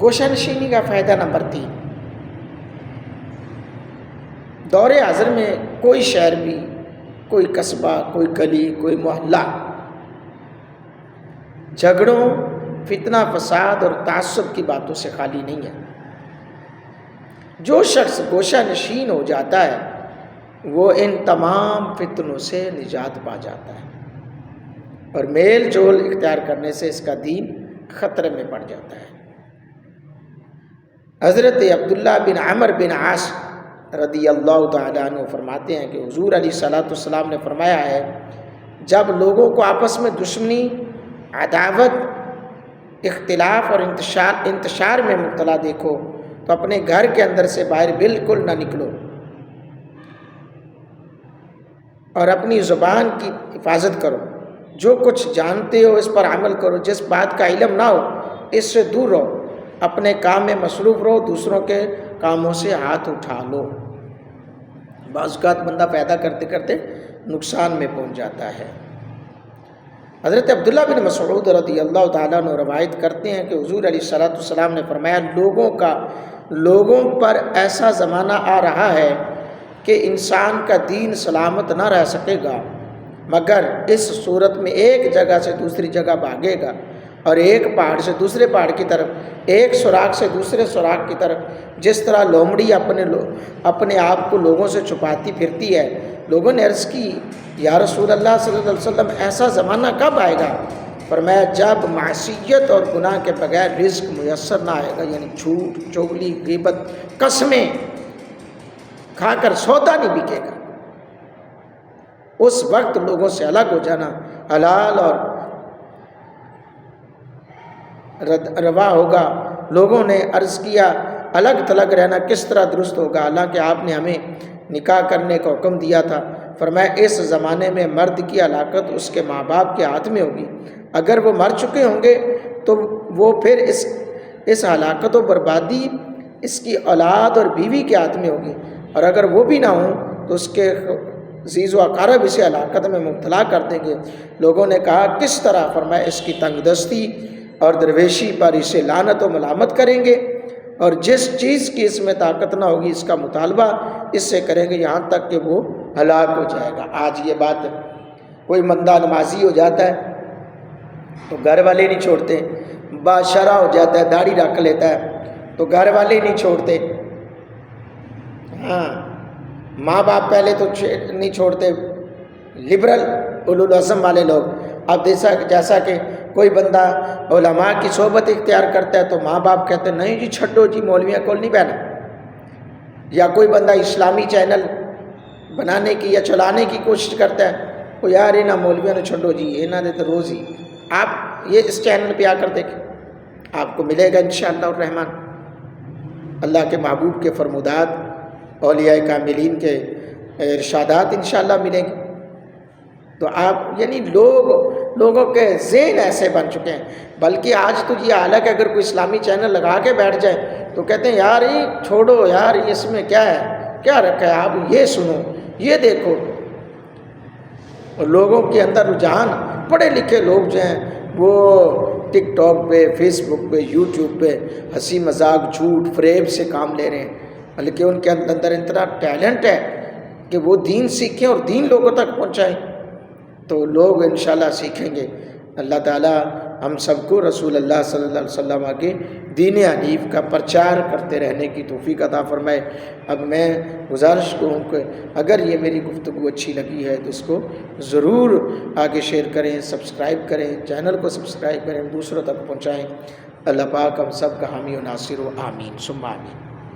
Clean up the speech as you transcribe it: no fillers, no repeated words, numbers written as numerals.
گوشہ نشینی کا فائدہ نمبر 3، دور حاضر میں کوئی شہر بھی، کوئی قصبہ، کوئی گلی، کوئی محلہ جھگڑوں، فتنہ فساد اور تعصب کی باتوں سے خالی نہیں ہے۔ جو شخص گوشہ نشین ہو جاتا ہے وہ ان تمام فتنوں سے نجات پا جاتا ہے، اور میل جول اختیار کرنے سے اس کا دین خطرے میں پڑ جاتا ہے۔ حضرت عبداللہ بن عمر بن عاص رضی اللہ تعالیٰ عنہ فرماتے ہیں کہ حضور علیہ الصلوۃ والسلام نے فرمایا ہے، جب لوگوں کو آپس میں دشمنی، عداوت، اختلاف اور انتشار میں مبتلا دیکھو تو اپنے گھر کے اندر سے باہر بالکل نہ نکلو، اور اپنی زبان کی حفاظت کرو۔ جو کچھ جانتے ہو اس پر عمل کرو، جس بات کا علم نہ ہو اس سے دور رہو، اپنے کام میں مصروف رہو، دوسروں کے کاموں سے ہاتھ اٹھا لو۔ بعض اوقات بندہ پیدا کرتے کرتے نقصان میں پہنچ جاتا ہے۔ حضرت عبداللہ بن مسعود رضی اللہ تعالیٰ عنہ روایت کرتے ہیں کہ حضور علیہ الصلوۃ والسلام نے فرمایا، لوگوں پر ایسا زمانہ آ رہا ہے کہ انسان کا دین سلامت نہ رہ سکے گا مگر اس صورت میں ایک جگہ سے دوسری جگہ بھاگے گا، اور ایک پہاڑ سے دوسرے پہاڑ کی طرف، ایک سوراخ سے دوسرے سوراخ کی طرف، جس طرح لومڑی اپنے آپ کو لوگوں سے چھپاتی پھرتی ہے۔ لوگوں نے عرض کی، یا رسول اللہ صلی اللہ علیہ وسلم ایسا زمانہ کب آئے گا؟ فرمایا، جب معصیت اور گناہ کے بغیر رزق میسر نہ آئے گا، یعنی جھوٹ، چغلی، غیبت، قسمیں کھا کر سودا نہیں بکے گا۔ اس وقت لوگوں سے الگ ہو جانا حلال اور روا ہوگا۔ لوگوں نے عرض کیا، الگ تھلگ رہنا کس طرح درست ہوگا، حالانکہ آپ نے ہمیں نکاح کرنے کا حکم دیا تھا؟ فرمایا، اس زمانے میں مرد کی ہلاکت اس کے ماں باپ کے ہاتھ میں ہوگی، اگر وہ مر چکے ہوں گے تو وہ پھر اس ہلاکت و بربادی اس کی اولاد اور بیوی کے ہاتھ میں ہوگی، اور اگر وہ بھی نہ ہوں تو اس کے عزیز و اقارب اسے ہلاکت میں مبتلا کر دیں گے۔ لوگوں نے کہا، کس طرح؟ فرمایا، اس کی تنگ دستی اور درویشی پر اسے لعنت و ملامت کریں گے، اور جس چیز کی اس میں طاقت نہ ہوگی اس کا مطالبہ اس سے کریں گے یہاں تک کہ وہ ہلاک ہو جائے گا۔ آج یہ بات ہے، کوئی بندہ نمازی ہو جاتا ہے تو گھر والے نہیں چھوڑتے، باشرہ ہو جاتا ہے، داڑھی رکھ لیتا ہے تو گھر والے نہیں چھوڑتے، ہاں ماں باپ پہلے تو نہیں چھوڑتے، لبرل اولوالعزم والے لوگ۔ اب جیسا کہ کوئی بندہ علماء کی صحبت اختیار کرتا ہے تو ماں باپ کہتے ہیں، نہیں جی چھڈو جی، مولویاں کول نہیں بہنا۔ یا کوئی بندہ اسلامی چینل بنانے کی یا چلانے کی کوشش کرتا ہے، وہ یار انہاں مولویاں نے چھڈو جی، انہاں دے تو روز ہی۔ آپ یہ اس چینل پہ آ کر دیکھیں، آپ کو ملے گا انشاءاللہ الرحمن اللہ کے محبوب کے فرمودات، اولیاء کاملین کے ارشادات انشاءاللہ ملیں گے۔ تو آپ یعنی لوگوں کے ذہن ایسے بن چکے ہیں، بلکہ آج تو یہ حال ہے کہ اگر کوئی اسلامی چینل لگا کے بیٹھ جائے تو کہتے ہیں، یار یہ چھوڑو یار، اس میں کیا ہے، کیا رکھا ہے، آپ یہ سنو، یہ دیکھو۔ اور لوگوں کے اندر رجحان، پڑھے لکھے لوگ جو ہیں وہ ٹک ٹاک پہ، فیس بک پہ، یوٹیوب پہ ہنسی مذاق، جھوٹ فریب سے کام لے رہے ہیں، بلکہ ان کے اندر اتنا ٹیلنٹ ہے کہ وہ دین سیکھیں اور دین لوگوں تک پہنچائیں، تو لوگ انشاءاللہ سیکھیں گے۔ اللہ تعالیٰ ہم سب کو رسول اللہ صلی اللہ علیہ وسلم کے دین حنیف کا پرچار کرتے رہنے کی توفیق عطا فرمائے۔ اب میں گزارش کروں کہ اگر یہ میری گفتگو اچھی لگی ہے تو اس کو ضرور آگے شیئر کریں، سبسکرائب کریں، چینل کو سبسکرائب کریں، دوسروں تک پہنچائیں۔ اللہ پاک ہم سب کا حامی و ناصر و آمین ثم آمین۔